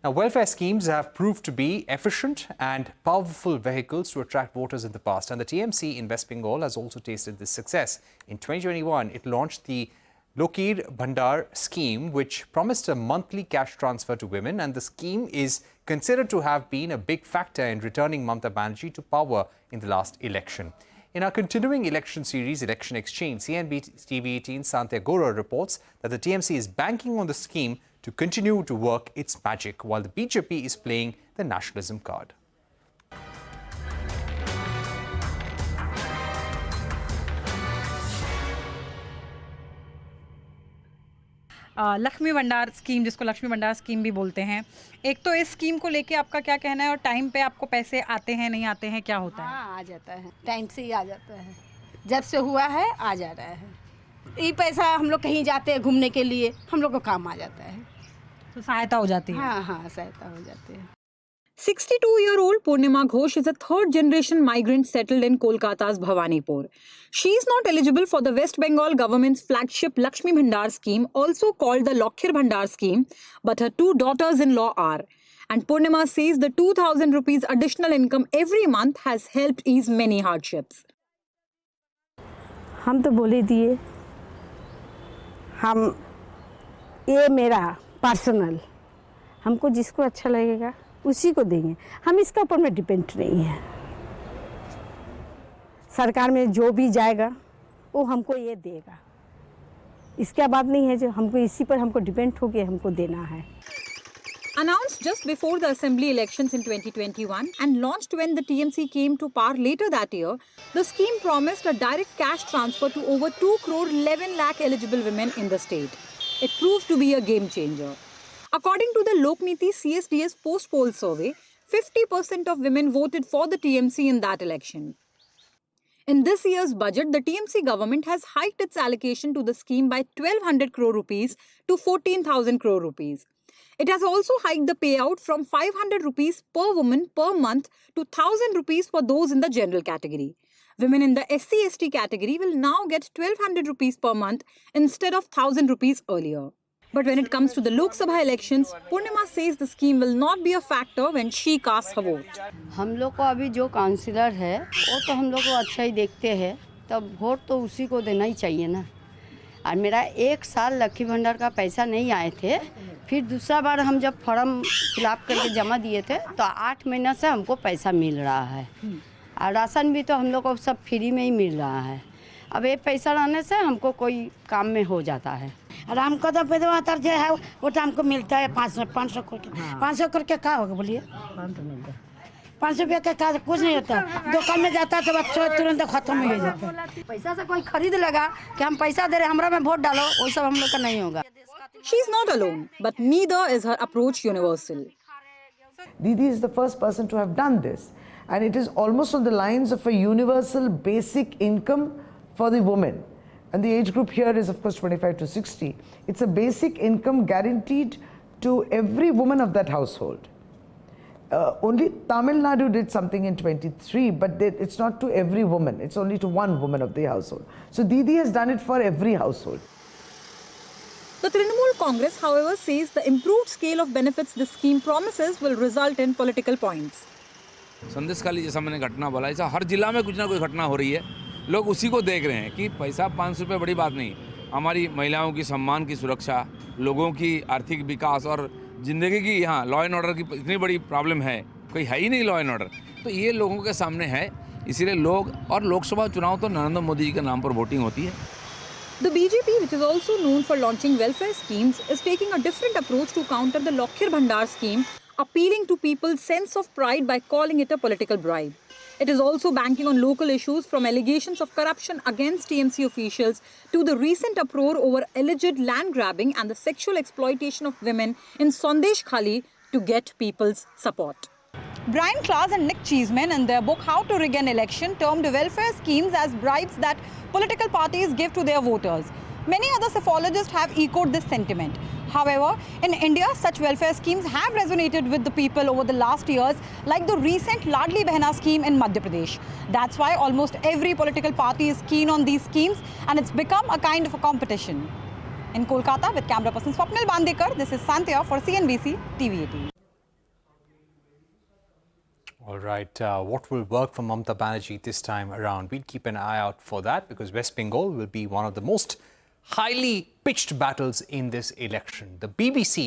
Now, welfare schemes have proved to be efficient and powerful vehicles to attract voters in the past, and the TMC in West Bengal has also tasted this success. In 2021, it launched the Bhandar scheme, which promised a monthly cash transfer to women, and the scheme is considered to have been a big factor in returning Mamata Banerjee to power in the last election. In our continuing election series, Election Exchange, CNBC-TV18 Santya Gora reports that the TMC is banking on the scheme to continue to work its magic, while the BJP is playing the nationalism card. Lakshmi भंडार scheme, जिसको लक्ष्मी भंडार scheme भी बोलते हैं, एक तो इस scheme को लेके आपका क्या कहना है और टाइम पे आपको पैसे आते हैं नहीं आते हैं, क्या होता है? हाँ, आ जाता है, टाइम से ही आ जाता है, जब से हुआ है आ जा रहा है। ये पैसा हम लोग कहीं जाते हैं घूमने के लिए, हम लोग को काम आ जाता है, तो सहायता हो जाती है। हाँ हाँ, सहायता हो जाती है। 62-year-old Purnima Ghosh is a third-generation migrant settled in Kolkata's Bhawanipur. She is not eligible for the West Bengal government's flagship Lakshmi Bhandar scheme, also called the Lakshmir Bhandar scheme, but her two daughters-in-law are. And Purnima says the 2,000 rupees additional income every month has helped ease many hardships. हम तो बोले दिए, हम ये मेरा personal, हमको जिसको अच्छा लगेगा उसी को देंगे, हम इसके ऊपर में डिपेंड नहीं है। सरकार में जो भी जाएगा वो हमको ये देगा, इसका बात नहीं है जो हमको इसी पर हमको डिपेंड होके हमको देना है। Announced just before the assembly elections in 2021 and launched when the TMC came to power later that year, the scheme promised a direct cash transfer to over 2 crore 11 lakh eligible women in the state. It proved to be a game changer. According to the Lokniti CSDS post-poll survey, 50% of women voted for the TMC in that election. In this year's budget, the TMC government has hiked its allocation to the scheme by 1,200 crore rupees to 14,000 crore rupees. It has also hiked the payout from 500 rupees per woman per month to 1,000 rupees for those in the general category. Women in the SC/ST category will now get 1,200 rupees per month instead of 1,000 rupees earlier. But when it comes to the Lok Sabha elections, Purnima says the scheme will not be a factor when she casts her vote. हम लोग को अभी जो councillor है वो तो हम लोग को अच्छा ही देखते हैं, तब वोट तो उसी को देना ही चाहिए ना। और मेरा 1 साल लक्ष्मी भंडार का पैसा नहीं आए थे, फिर दूसरा बार हम जब फॉर्म फिलअप करके जमा दिए थे तो 8 महीना से हमको पैसा मिल रहा है, और राशन भी तो हम लोग को सब फ्री में ही मिल रहा है। अब ये पैसा लाने से हमको कोई काम में हो जाता है। और हमको तो विधवा तर जो है वो तो हमको मिलता है 500 करके। 500 करके क्या होगा बोलिए? 500 रुपये का क्या कुछ नहीं होता, दुकान में जाता तो बच्चों तुरंत खत्म हो जाता है। पैसा से कोई खरीद लगा कि हम पैसा दे रहे हमरा में वोट डालो, वो सब हम लोग का नहीं होगा। She is not alone, but neither is her approach universal. Didi is the first person to have done this, and it is almost on the lines of a universal basic income for the woman. And the age group here is of course 25 to 60. It's a basic income guaranteed to every woman of that household. Only Tamil Nadu did something in 23, but it's not to every woman. It's only to one woman of the household. So Didi has done it for every household. The Trinamool Congress, however, says the improved scale of benefits this scheme promises will result in political points. संदेश खाली जैसा मैंने घटना बोला, ऐसा हर जिला में कुछ ना कोई घटना हो रही है, लोग उसी को देख रहे हैं कि पैसा 500 रुपये बड़ी बात नहीं, हमारी महिलाओं की सम्मान की सुरक्षा, लोगों की आर्थिक विकास और ज़िंदगी की, यहाँ लॉ एंड ऑर्डर की इतनी बड़ी प्रॉब्लम है, कोई है ही नहीं लॉ एंड ऑर्डर, तो ये लोगों के सामने है, इसीलिए लोग, और लोकसभा चुनाव तो नरेंद्र मोदी जी के नाम पर वोटिंग होती है। The BJP, which is also known for launching welfare schemes, is taking a different approach to counter the Lakshmir Bhandar scheme, appealing to people's sense of pride by calling it a political bribe. It is also banking on local issues, from allegations of corruption against TMC officials to the recent uproar over alleged land grabbing and the sexual exploitation of women in Sandesh Khali to get people's support. Brian Klaas and Nick Cheeseman, in their book How to Rig an Election, termed welfare schemes as bribes that political parties give to their voters. Many other psephologists have echoed this sentiment. However, in India, such welfare schemes have resonated with the people over the last years, like the recent Ladli Behna scheme in Madhya Pradesh. That's why almost every political party is keen on these schemes, and it's become a kind of a competition. In Kolkata, with camera person Swapnil Bandekar, this is Santya for CNBC TV18. All right, what will work for Mamata Banerjee this time around? We'll keep an eye out for that because West Bengal will be one of the most highly pitched battles in this election. The BBC